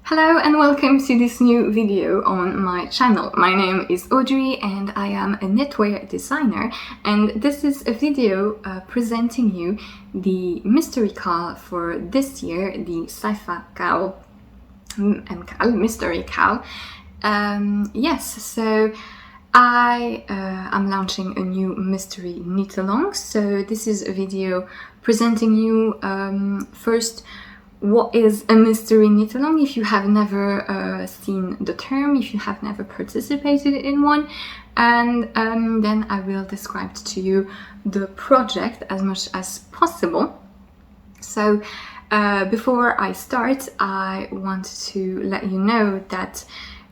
Hello and welcome to this new video on my channel. My name is Audrey and I am a knitwear designer, and this is a video presenting you the mystery KAL for this year, the Sypha MKAL mystery KAL. Yes, so I am launching a new mystery knit along. So this is a video presenting you first what is a mystery knit along if you have never seen the term, if you have never participated in one, and then I will describe to you the project as much as possible. So before I start, I want to let you know that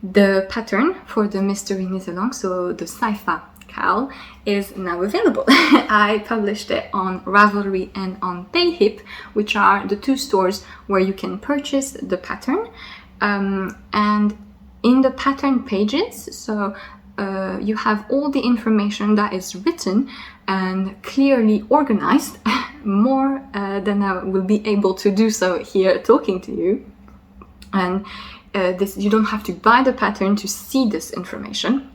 the pattern for the mystery knit along, so the Sypha MKAL, is now available. I published it on Ravelry and on PayHip, which are the two stores where you can purchase the pattern. And in the pattern pages, so you have all the information that is written and clearly organized, more than I will be able to do so here talking to you. And this, you don't have to buy the pattern to see this information.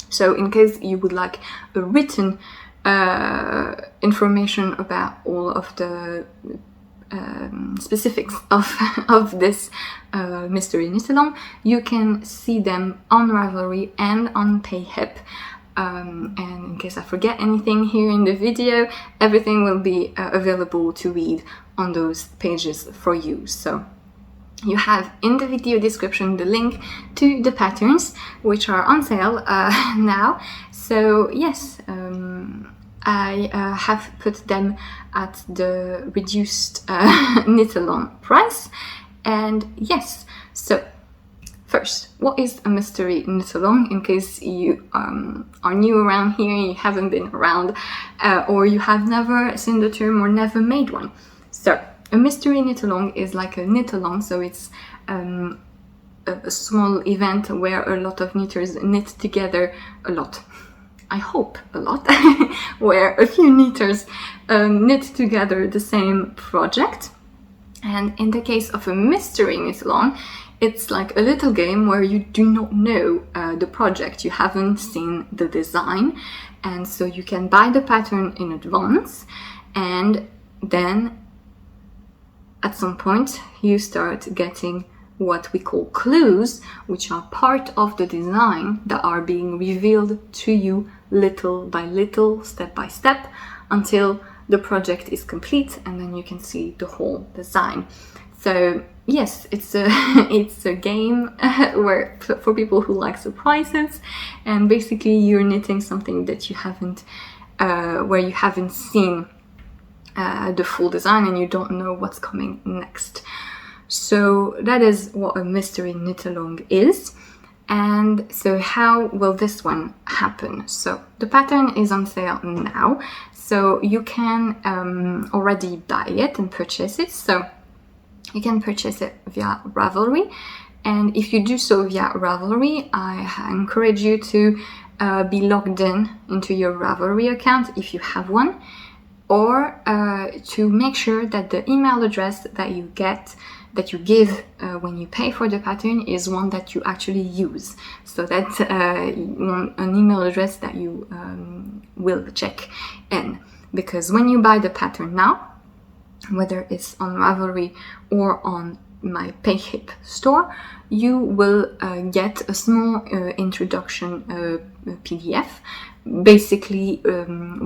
So in case you would like a written information about all of the specifics of this mystery knit along, you can see them on Ravelry and on PayHip. And in case I forget anything here in the video, everything will be available to read on those pages for you. So you have in the video description the link to the patterns, which are on sale now. So yes, I have put them at the reduced knit along price. And yes, so first, what is a mystery knit along, in case you are new around here, you haven't been around, or you have never seen the term or never made one. So a mystery knit along is like a knit along, so it's a small event where a lot of knitters knit together a lot. I hope a lot, where a few knitters knit together the same project. And in the case of a mystery knit along, it's like a little game where you do not know the project, you haven't seen the design, and so you can buy the pattern in advance, and then at some point you start getting what we call clues, which are part of the design that are being revealed to you little by little, step by step, until the project is complete, and then you can see the whole design. So yes, it's a game where for people who like surprises, and basically you're knitting something that you haven't where you haven't seen the full design and you don't know what's coming next. So that is what a mystery knit along is. And so how will this one happen? So the pattern is on sale now, so you can already buy it and purchase it. So you can purchase it via Ravelry, and if you do so via Ravelry, I encourage you to be logged in into your Ravelry account if you have one, or to make sure that the email address that you give when you pay for the pattern is one that you actually use. So that's an email address that you will check in, because when you buy the pattern now, whether it's on Ravelry or on my PayHip store, you will get a small introduction PDF, basically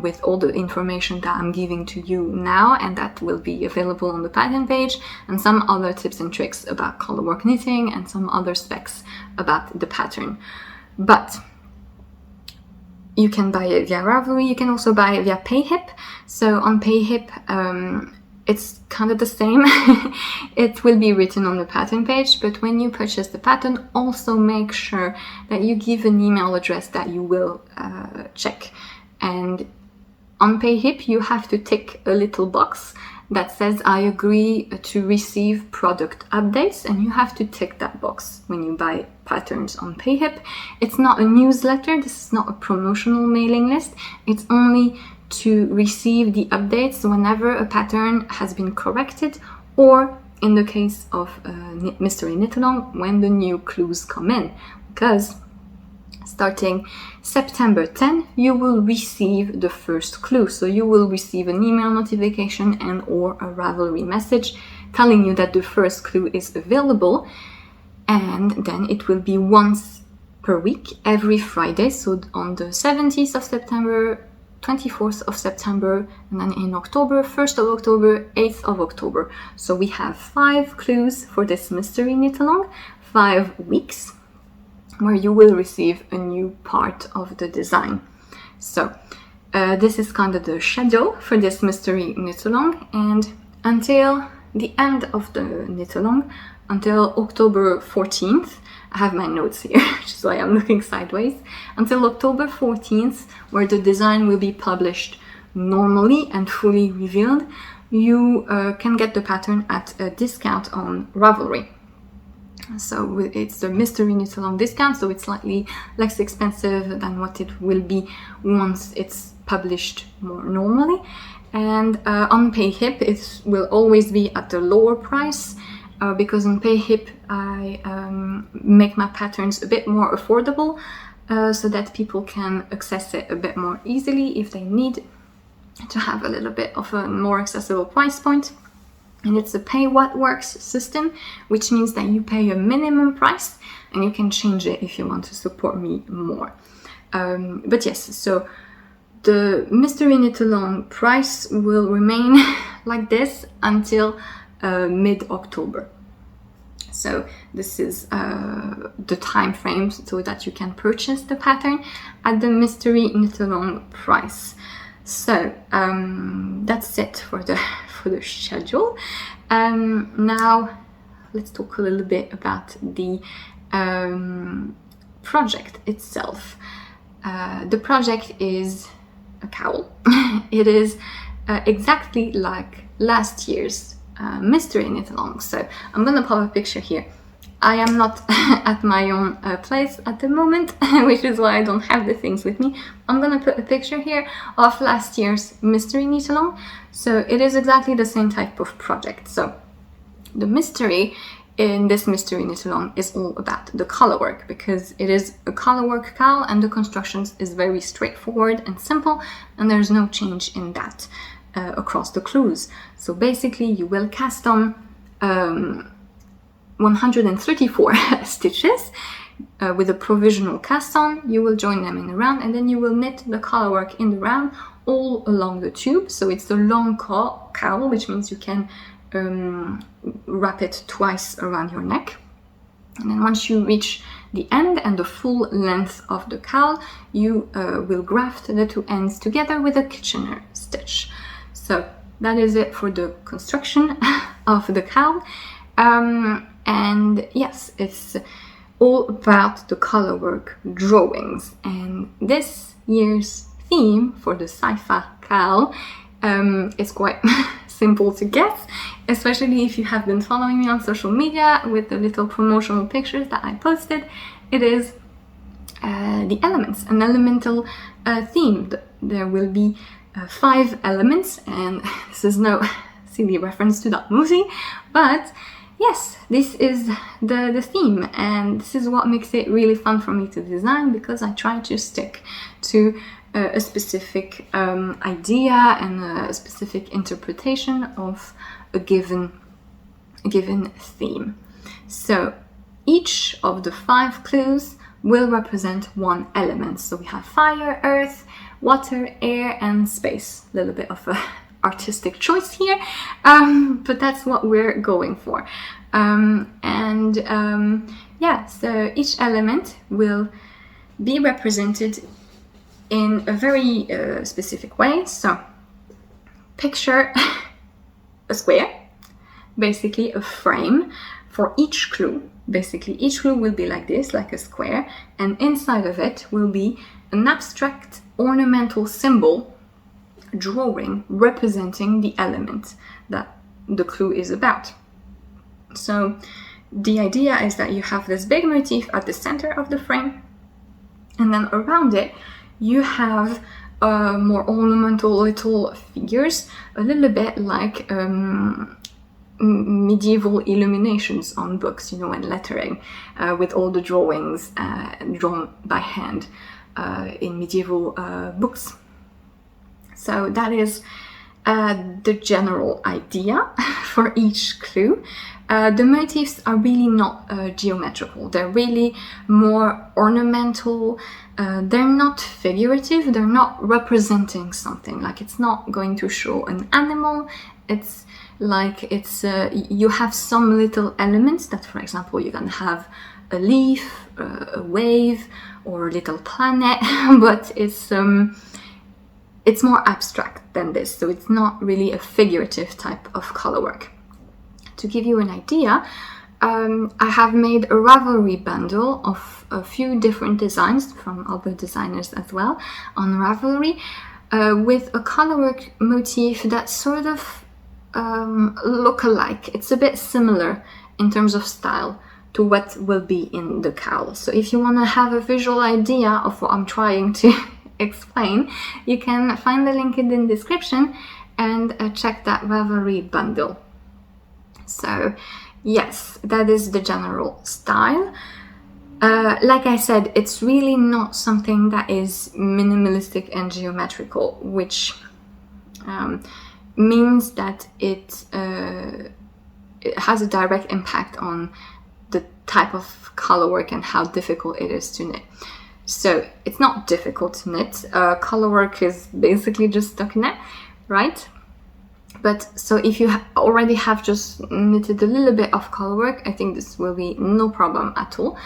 with all the information that I'm giving to you now, and that will be available on the pattern page, and some other tips and tricks about colorwork knitting and some other specs about the pattern. But you can buy it via Ravelry, you can also buy it via PayHip. So on PayHip, it's kind of the same. It will be written on the pattern page, but when you purchase the pattern, also make sure that you give an email address that you will check. And on PayHip, you have to tick a little box that says I agree to receive product updates, and you have to tick that box when you buy patterns on PayHip. It's not a newsletter, this is not a promotional mailing list, it's only to receive the updates whenever a pattern has been corrected or in the case of Mystery Knit Along when the new clues come in, because starting September 10, you will receive the first clue. So you will receive an email notification and or a Ravelry message telling you that the first clue is available, and then it will be once per week, every Friday. So on the 17th of September, 24th of September, and then in October, 1st of October, 8th of October. So we have 5 clues for this Mystery Knit Along, 5 weeks, where you will receive a new part of the design. So this is kind of the schedule for this Mystery Knit Along, and until the end of the knit along, until October 14th, I have my notes here, which is why I'm looking sideways, until October 14th, where the design will be published normally and fully revealed, you can get the pattern at a discount on Ravelry. So it's the Mystery Knit Along discount, so it's slightly less expensive than what it will be once it's published more normally. And on PayHip, it will always be at a lower price, because on PayHip I make my patterns a bit more affordable, so that people can access it a bit more easily if they need to have a little bit of a more accessible price point. And it's a pay what works system, which means that you pay a minimum price and you can change it if you want to support me more. But yes, so the Mystery Knit Along price will remain like this until mid-October. So this is the time frame so that you can purchase the pattern at the Mystery Knit Along price. So that's it for the schedule. Now let's talk a little bit about the project itself. The project is a cowl. It is exactly like last year's Mystery Knit Along. So I'm gonna pop a picture here. I am not at my own place at the moment, which is why I don't have the things with me. I'm gonna put a picture here of last year's Mystery Knit Along. So it is exactly the same type of project. So the mystery in this Mystery Knit Along is all about the colorwork, because it is a colorwork cowl and the constructions is very straightforward and simple, and there's no change in that across the clues. So basically you will cast on 134 stitches with a provisional cast on. You will join them in a round, and then you will knit the colorwork in the round all along the tube. So it's the long cowl, which means you can wrap it twice around your neck. And then once you reach the end and the full length of the cowl, you will graft the two ends together with a Kitchener stitch. So that is it for the construction of the cowl. And yes, it's all about the colorwork drawings. And this year's theme for the Sypha MKAL is quite simple to guess, especially if you have been following me on social media with the little promotional pictures that I posted. It is the elements, an elemental theme. There will be 5 elements, and this is no silly reference to that movie, but yes, this is the theme, and this is what makes it really fun for me to design, because I try to stick to a specific idea and a specific interpretation of a given theme. So each of the 5 clues will represent one element. So we have fire, earth, water, air, and space. A little bit of a artistic choice here, but that's what we're going for. Yeah, so each element will be represented in a very specific way. So picture a square, basically a frame for each clue. Basically each clue will be like this, like a square, and inside of it will be an abstract ornamental symbol drawing representing the element that the clue is about. So the idea is that you have this big motif at the center of the frame, and then around it you have more ornamental little figures, a little bit like medieval illuminations on books, you know, and lettering, with all the drawings drawn by hand in medieval books. So that is the general idea for each clue. The motifs are really not geometrical. They're really more ornamental. They're not figurative. They're not representing something. Like, it's not going to show an animal. It's like you have some little elements that, for example, you can have a leaf, a wave, or a little planet, but it's more abstract than this. So it's not really a figurative type of color work. To give you an idea, I have made a Ravelry bundle of a few different designs from other designers as well on Ravelry, with a colorwork motif that sort of look alike. It's a bit similar in terms of style to what will be in the cowl. So if you want to have a visual idea of what I'm trying to explain, you can find the link in the description and check that Ravelry bundle. So yes, that is the general style. Like I said, it's really not something that is minimalistic and geometrical, which means that it has a direct impact on the type of color work and how difficult it is to knit. So it's not difficult to knit. Color work is basically just stockinette, right? But so if you already have just knitted a little bit of color work, I think this will be no problem at all.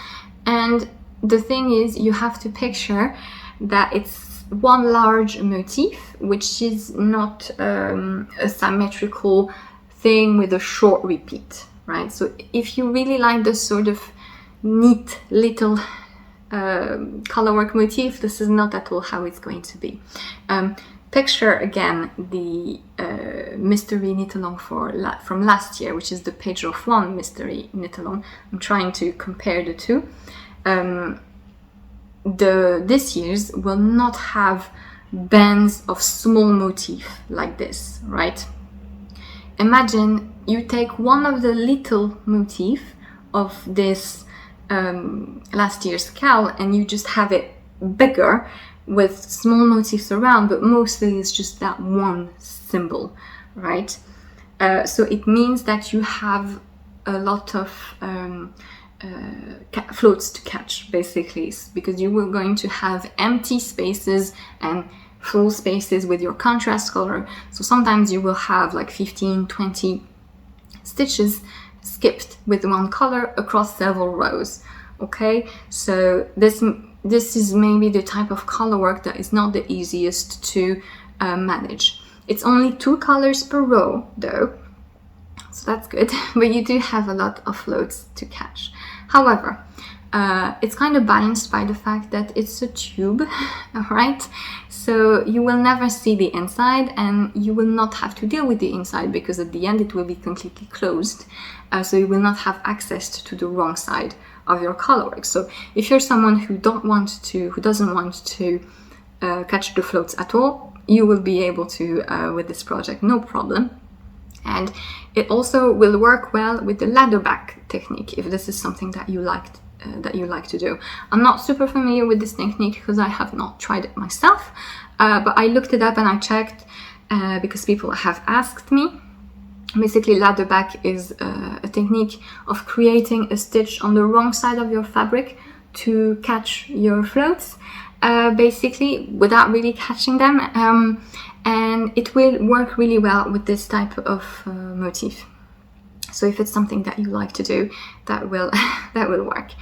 And the thing is, you have to picture that it's one large motif, which is not a symmetrical thing with a short repeat, right? So if you really like this sort of neat little colorwork motif, this is not at all how it's going to be. Picture again the mystery knit along from last year, which is the page of one mystery knit along. I'm trying to compare the two. This year's will not have bands of small motif like this, right? Imagine you take one of the little motif of this last year's cowl and you just have it bigger with small motifs around, but mostly it's just that one symbol, right? So it means that you have a lot of floats to catch, basically, because you are going to have empty spaces and full spaces with your contrast color. So sometimes you will have like 15, 20 stitches skipped with one color across several rows, okay? So this is maybe the type of color work that is not the easiest to manage. It's only 2 colors per row though, so that's good, but you do have a lot of floats to catch. However, it's kind of balanced by the fact that it's a tube, right? So you will never see the inside and you will not have to deal with the inside, because at the end it will be completely closed. So you will not have access to the wrong side of your colorwork. So if you're someone who doesn't want to catch the floats at all, you will be able to with this project, no problem. And it also will work well with the ladder back technique if this is something that you like to do. I'm not super familiar with this technique because I have not tried it myself, but I looked it up and I checked because people have asked me. Basically, ladder back is a technique of creating a stitch on the wrong side of your fabric to catch your floats, basically without really catching them, and it will work really well with this type of motif. So if it's something that you like to do, that will work.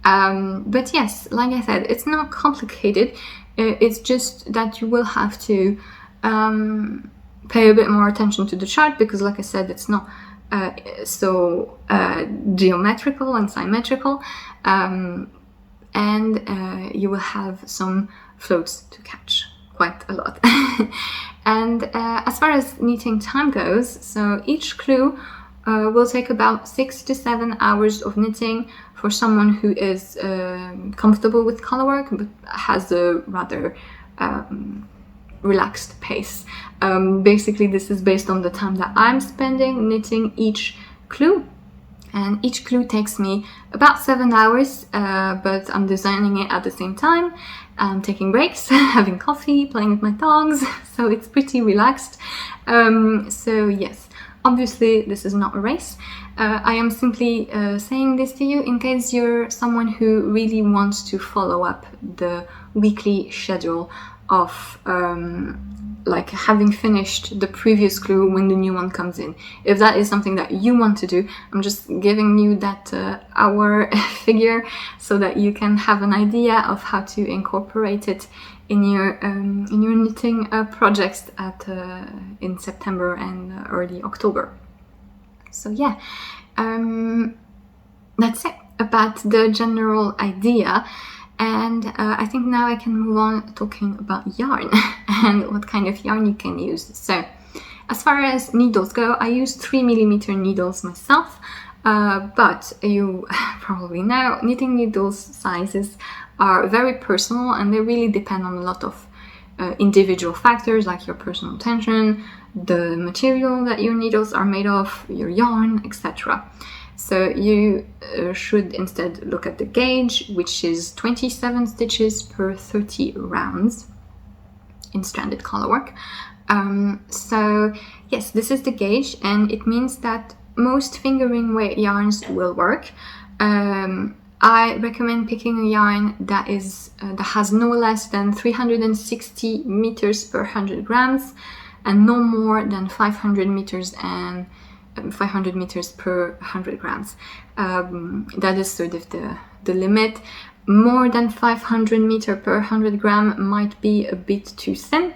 But yes, like I said, it's not complicated. It's just that you will have to pay a bit more attention to the chart, because like I said, it's not so geometrical and symmetrical, and you will have some floats to catch, quite a lot. And as far as knitting time goes, so each clue will take about 6 to 7 hours of knitting for someone who is comfortable with color work but has a rather relaxed pace. Basically, this is based on the time that I'm spending knitting each clue. And each clue takes me about 7 hours, but I'm designing it at the same time. I'm taking breaks, having coffee, playing with my dogs, so it's pretty relaxed. So yes, obviously this is not a race. I am simply saying this to you in case you're someone who really wants to follow up the weekly schedule of like having finished the previous clue when the new one comes in. If that is something that you want to do, I'm just giving you that hour figure so that you can have an idea of how to incorporate it in your knitting projects in September and early October. So yeah, that's it about the general idea. And I think now I can move on talking about yarn and what kind of yarn you can use. So as far as needles go, I use 3mm needles myself, but you probably know knitting needles sizes are very personal and they really depend on a lot of individual factors like your personal tension, the material that your needles are made of, your yarn, etc. So you should instead look at the gauge, which is 27 stitches per 30 rounds in stranded colorwork. So yes, this is the gauge, and it means that most fingering weight yarns will work. I recommend picking a yarn that has no less than 360 meters per 100 grams and no more than 500 meters per 100 grams. That is sort of the limit. More than 500 meter per 100 gram might be a bit too thin,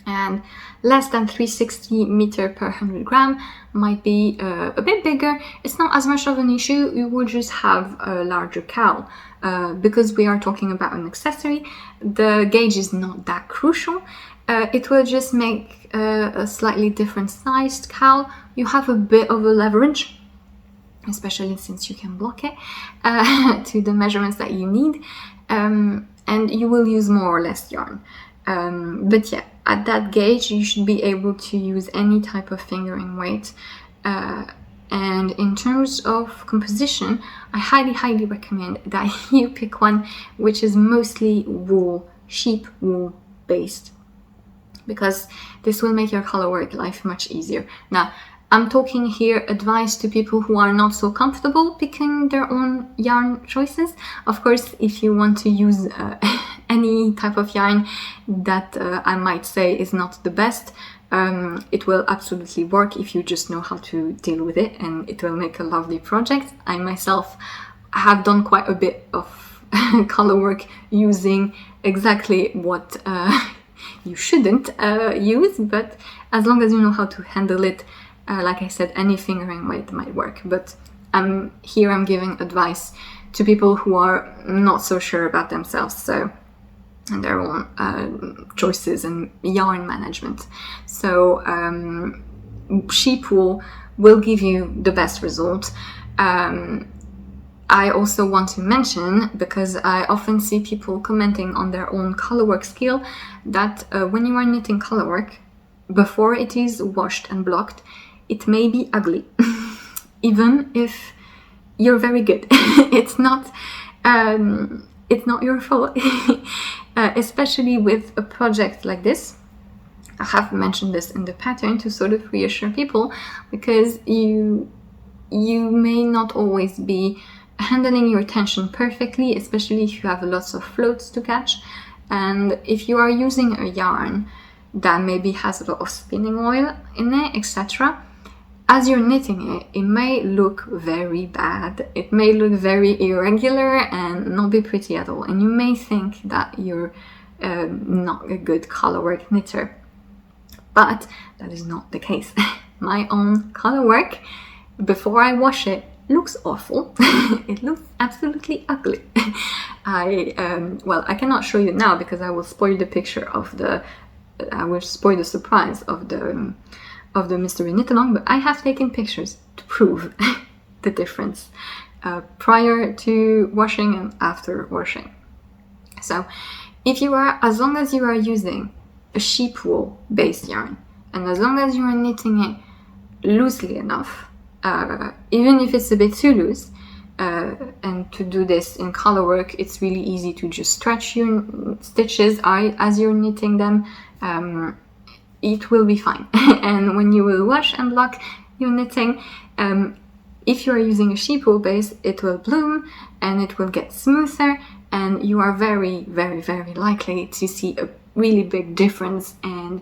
and less than 360 meter per 100 gram might be a bit bigger. It's not as much of an issue, you will just have a larger cowl. Because we are talking about an accessory, the gauge is not that crucial. It will just make a slightly different sized cowl. You have a bit of a leverage, especially since you can block it to the measurements that you need, and you will use more or less yarn. But yeah, at that gauge you should be able to use any type of fingering weight. And in terms of composition, I highly recommend that you pick one which is mostly wool, sheep wool based, because this will make your colorwork life much easier. Now, I'm talking here advice to people who are not so comfortable picking their own yarn choices. Of course, if you want to use any type of yarn that I might say is not the best, it will absolutely work if you just know how to deal with it, and it will make a lovely project. I myself have done quite a bit of colorwork using exactly what you shouldn't use, but as long as you know how to handle it, like I said, any fingering weight might work. But I'm giving advice to people who are not so sure about themselves, so, and their own choices and yarn management. So sheep wool will give you the best result. I also want to mention, because I often see people commenting on their own colorwork skill, that when you are knitting colorwork, before it is washed and blocked, it may be ugly, even if you're very good. It's not your fault, especially with a project like this. I have mentioned this in the pattern to sort of reassure people, because you may not always be handling your tension perfectly, especially if you have lots of floats to catch. And if you are using a yarn that maybe has a lot of spinning oil in it, etc., as you're knitting it, it may look very bad. It may look very irregular and not be pretty at all. And you may think that you're not a good colorwork knitter. But that is not the case. My own colorwork, before I wash it, looks awful. It looks absolutely ugly. Well, I cannot show you now because I will spoil the picture of I will spoil the surprise of the mystery knit along, but I have taken pictures to prove the difference prior to washing and after washing. So if you are, as long as you are using a sheep wool based yarn, and as long as you are knitting it loosely enough, even if it's a bit too loose, and to do this in color work, it's really easy to just stretch your stitches as you're knitting them. It will be fine. And when you will wash and block your knitting, if you are using a sheep wool base, it will bloom and it will get smoother, and you are very, very, very likely to see a really big difference and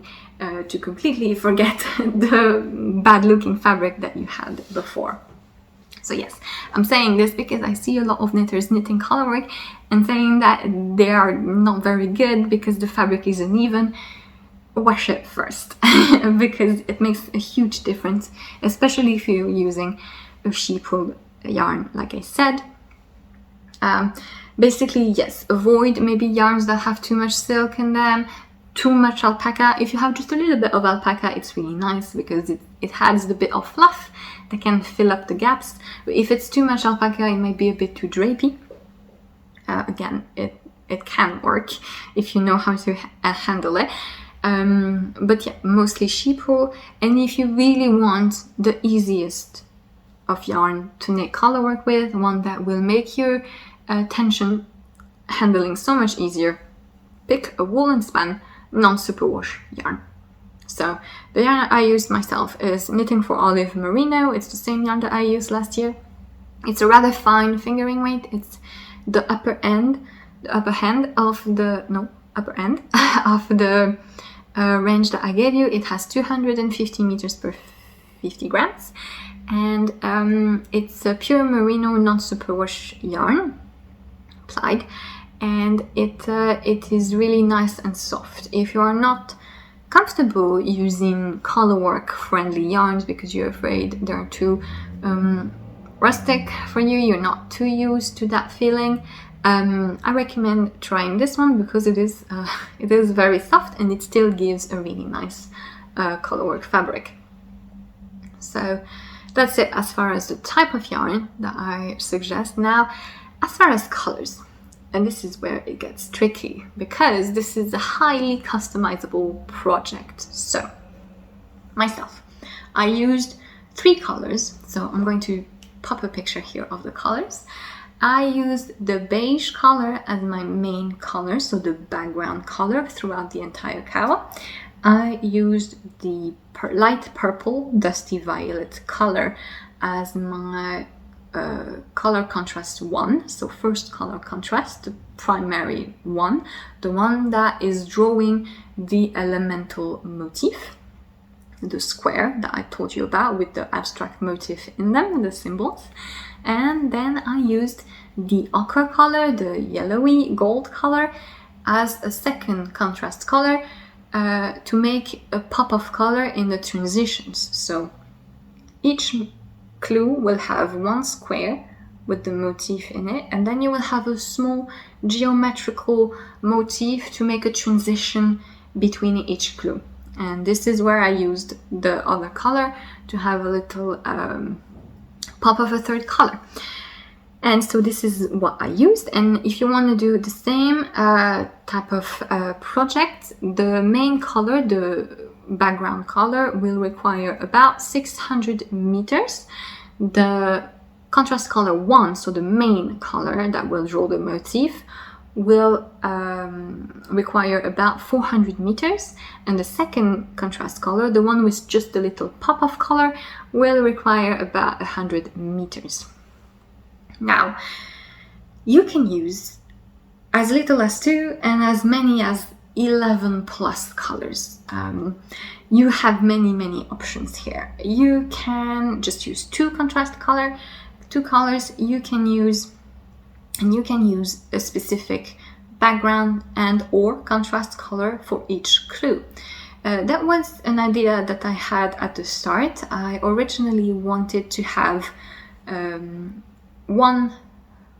to completely forget the bad looking fabric that you had before. So yes, I'm saying this because I see a lot of knitters knitting colorwork and saying that they are not very good because the fabric is uneven. Wash it first because it makes a huge difference, especially if you're using a sheep wool yarn, like I said. Basically, yes, avoid maybe yarns that have too much silk in them, too much alpaca. If you have just a little bit of alpaca, it's really nice because it adds the bit of fluff that can fill up the gaps. But if it's too much alpaca, it might be a bit too drapey. Again, it can work if you know how to handle it. But yeah, mostly sheep wool. And if you really want the easiest of yarn to knit colorwork with, one that will make your tension handling so much easier, pick a woolen span non-superwash yarn. So the yarn I used myself is Knitting for Olive Merino. It's the same yarn that I used last year. It's a rather fine fingering weight. It's the upper end of the range that I gave you. It has 250 meters per 50 grams, and it's a pure merino non-superwash yarn plied, and it is really nice and soft. If you are not comfortable using colorwork friendly yarns because you're afraid they're too rustic for you, you're not too used to that feeling, I recommend trying this one because it is very soft and it still gives a really nice colorwork fabric. So that's it as far as the type of yarn that I suggest. Now, as far as colors, and this is where it gets tricky because this is a highly customizable project. So myself, I used 3 colors, so I'm going to pop a picture here of the colors. I used the beige color as my main color, so the background color throughout the entire cowl. I used the light purple dusty violet color as my color contrast 1, so first color contrast, the primary one, the one that is drawing the elemental motif, the square that I told you about with the abstract motif in them, the symbols. And then I used the ochre color, the yellowy gold color, as a second contrast color to make a pop of color in the transitions. So each clue will have one square with the motif in it, and then you will have a small geometrical motif to make a transition between each clue. And this is where I used the other color to have a little pop of a third color. And so this is what I used. And if you want to do the same type of project, the main color, the background color, will require about 600 meters. The contrast color 1, so the main color that will draw the motif, will require about 400 meters, and the second contrast color, the one with just a little pop of color, will require about 100 meters. Now, you can use as little as 2 and as many as 11 plus colors. You have many options here. You can just use 2 colors. You can use a specific background and or contrast color for each clue. That was an idea that I had at the start. I originally wanted to have one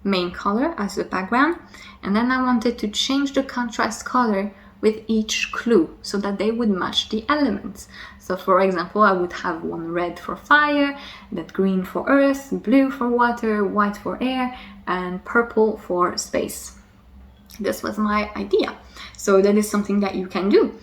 main color as a background, and then I wanted to change the contrast color with each clue so that they would match the elements. So for example, I would have one red for fire, that green for earth, blue for water, white for air, and purple for space. this was my idea. So that is something that you can do.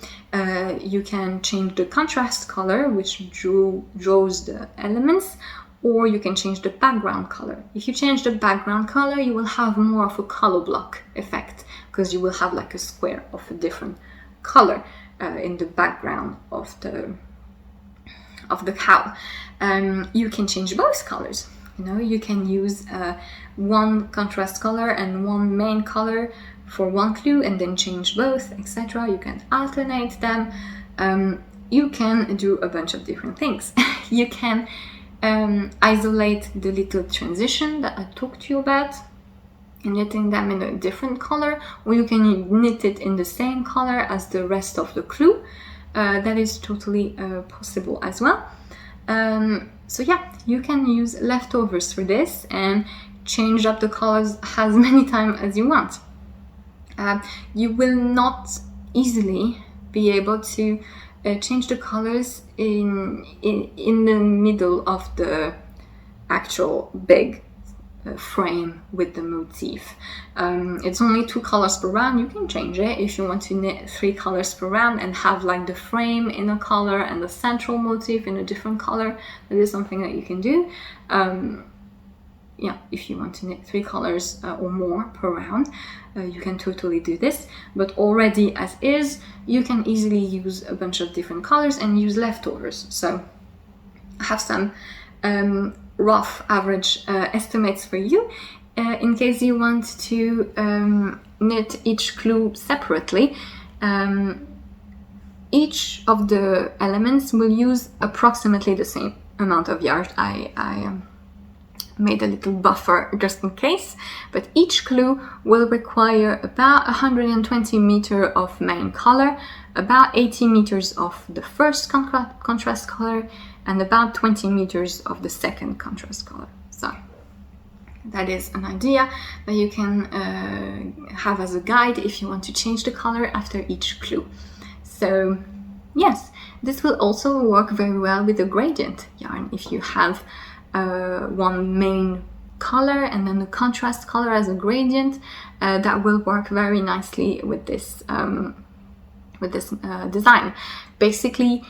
You can change the contrast color, which draws the elements, or you can change the background color. If you change the background color, you will have more of a color block effect, because you will have like a square of a different color in the background of the cowl. You can change both colors. You know, you can use one contrast color and one main color for one clue and then change both, etc. You can alternate them. You can do a bunch of different things. You can isolate the little transition that I talked to you about, knitting them in a different color, or you can knit it in the same color as the rest of the clue. That is totally possible as well. So yeah, you can use leftovers for this and change up the colors as many times as you want. You will not easily be able to change the colors in the middle of the actual big frame with the motif. It's only 2 colors per round. You can change it if you want to knit 3 colors per round and have like the frame in a color and the central motif in a different color. That is something that you can do. Yeah, if you want to knit 3 colors or more per round, you can totally do this. But already as is, you can easily use a bunch of different colors and use leftovers. So I have some rough average estimates for you in case you want to knit each clue separately. Each of the elements will use approximately the same amount of yarn. I made a little buffer just in case, but each clue will require about 120 meters of main color, about 80 meters of the first contrast color, and about 20 meters of the second contrast color. So that is an idea that you can have as a guide if you want to change the color after each clue. So yes, this will also work very well with the gradient yarn. If you have one main color and then the contrast color as a gradient, that will work very nicely with this design. Basically,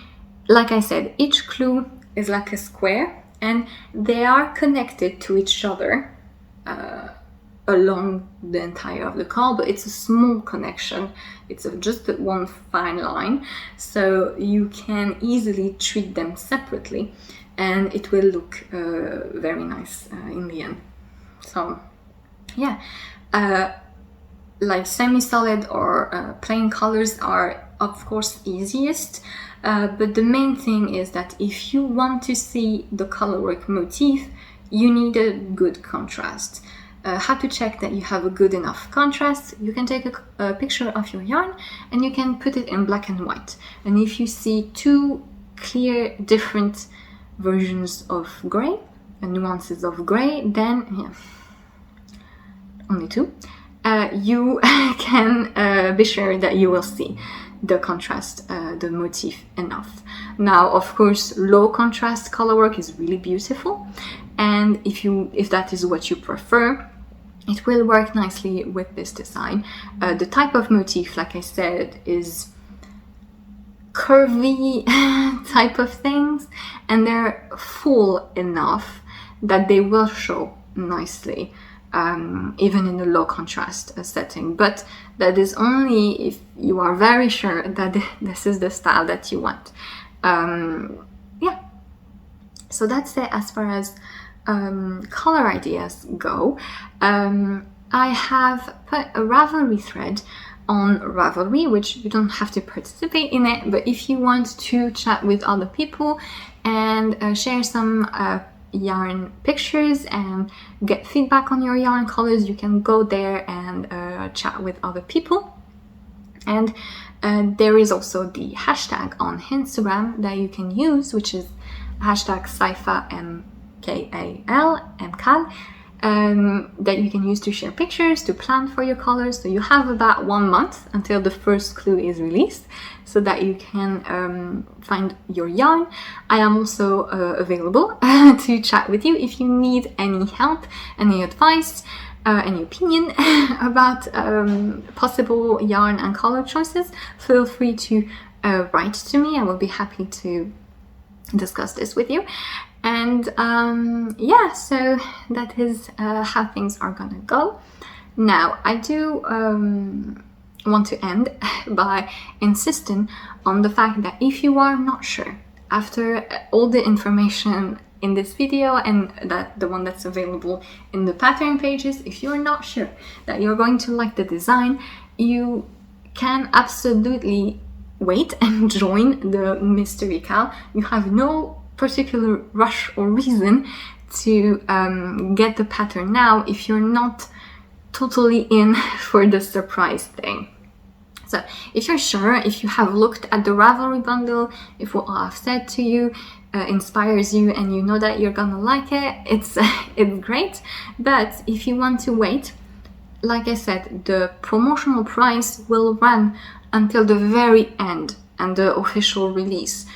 like I said, each clue is like a square and they are connected to each other along the entire of the cowl, but it's a small connection. It's just one fine line, so you can easily treat them separately and it will look very nice in the end. So yeah, like semi-solid or plain colors are of course easiest, but the main thing is that if you want to see the colorwork motif, you need a good contrast. How to check that you have a good enough contrast? You can take a picture of your yarn and you can put it in black and white, and if you see 2 clear different versions of gray and nuances of gray, then yeah, only 2, you can be sure that you will see the contrast, the motif enough. Now of course low contrast colorwork is really beautiful, and if that is what you prefer, it will work nicely with this design. The type of motif, like I said, is curvy type of things, and they're full enough that they will show nicely even in a low contrast setting, but that is only if you are very sure that this is the style that you want. Yeah, so that's it as far as color ideas go. I have put a Ravelry thread on Ravelry, which you don't have to participate in it, but if you want to chat with other people and share some yarn pictures and get feedback on your yarn colors, you can go there and chat with other people. And there is also the hashtag on Instagram that you can use, which is hashtag Sypha MKAL, that you can use to share pictures, to plan for your colors. So you have about 1 month until the first clue is released so that you can find your yarn. I am also available to chat with you if you need any help, any advice. any opinion about possible yarn and color choices, feel free to write to me. I will be happy to discuss this with you. And yeah, so that is how things are gonna go. Now, I do want to end by insisting on the fact that if you are not sure, after all the information in this video and that the one that's available in the pattern pages, if you're not sure that you're going to like the design, you can absolutely wait and join the mystery KAL. You have no particular rush or reason to get the pattern now if you're not totally in for the surprise thing. So if you're sure, if you have looked at the Ravelry bundle, if what I've said to you inspires you and you know that you're gonna like it, it's great. But if you want to wait, like I said, the promotional price will run until the very end and the official release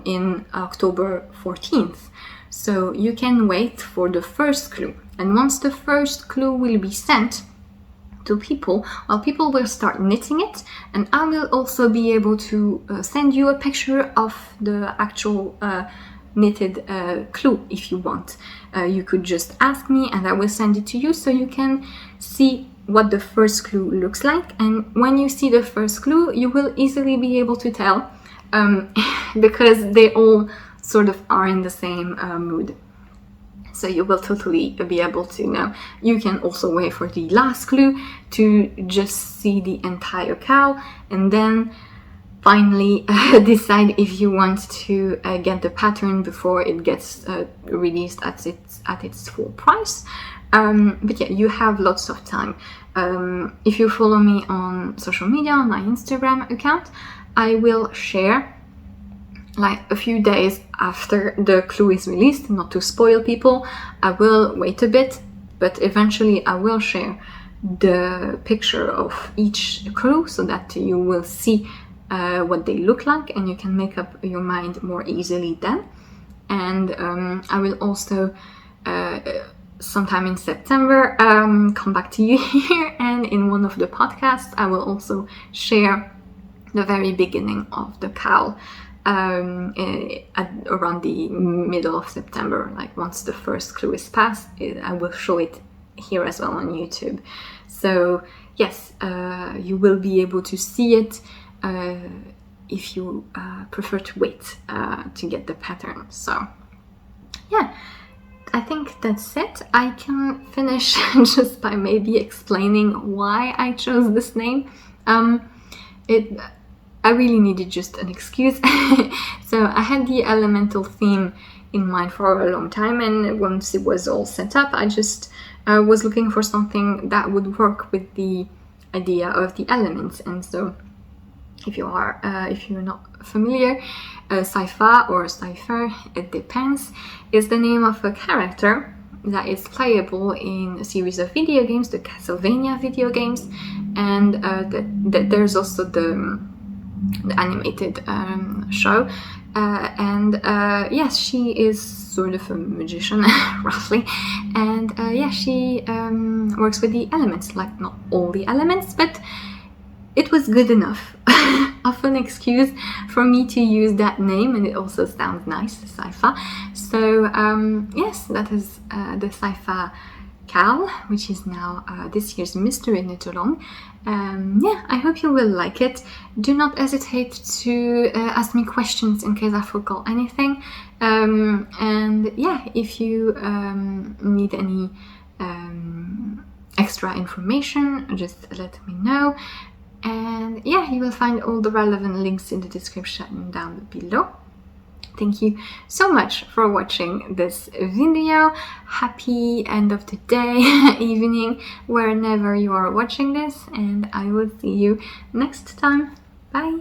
in October 14th. So you can wait for the first clue. And once the first clue will be sent to people, well, people will start knitting it, and I will also be able to send you a picture of the actual knitted clue if you want. You could just ask me and I will send it to you so you can see what the first clue looks like. And when you see the first clue, you will easily be able to tell because they all sort of are in the same mood. So you will totally be able to know. You can also wait for the last clue to just see the entire KAL and then finally decide if you want to get the pattern before it gets released at its full price. But yeah, you have lots of time. If you follow me on social media, on my Instagram account, I will share like a few days after the clue is released, not to spoil people. I will wait a bit, but eventually I will share the picture of each clue so that you will see what they look like and you can make up your mind more easily then. And I will also sometime in September come back to you here, and in one of the podcasts I will also share the very beginning of the KAL around the middle of September. Like once the first clue is passed, I will show it here as well on YouTube. So yes, you will be able to see it if you prefer to wait to get the pattern. So yeah, I think that's it. I can finish just by maybe explaining why I chose this name. I really needed just an excuse. So I had the elemental theme in mind for a long time, and once it was all set up, I just was looking for something that would work with the idea of the elements. And so if you're not familiar, Sypha or Cypher, it depends, is the name of a character that is playable in a series of video games, the Castlevania video games, and there's also the animated show, and yes, she is sort of a magician roughly, and yeah, she works with the elements, like not all the elements, but it was good enough of an excuse for me to use that name, and it also sounds nice, Sypha. So yes, that is the Sypha KAL, which is now this year's Mystery Knit Along. Yeah, I hope you will like it. Do not hesitate to ask me questions in case I forgot anything. And yeah, if you need any extra information, just let me know. And yeah, you will find all the relevant links in the description down below. Thank you so much for watching this video. Happy end of the day, evening, wherever you are watching this, and I will see you next time. Bye!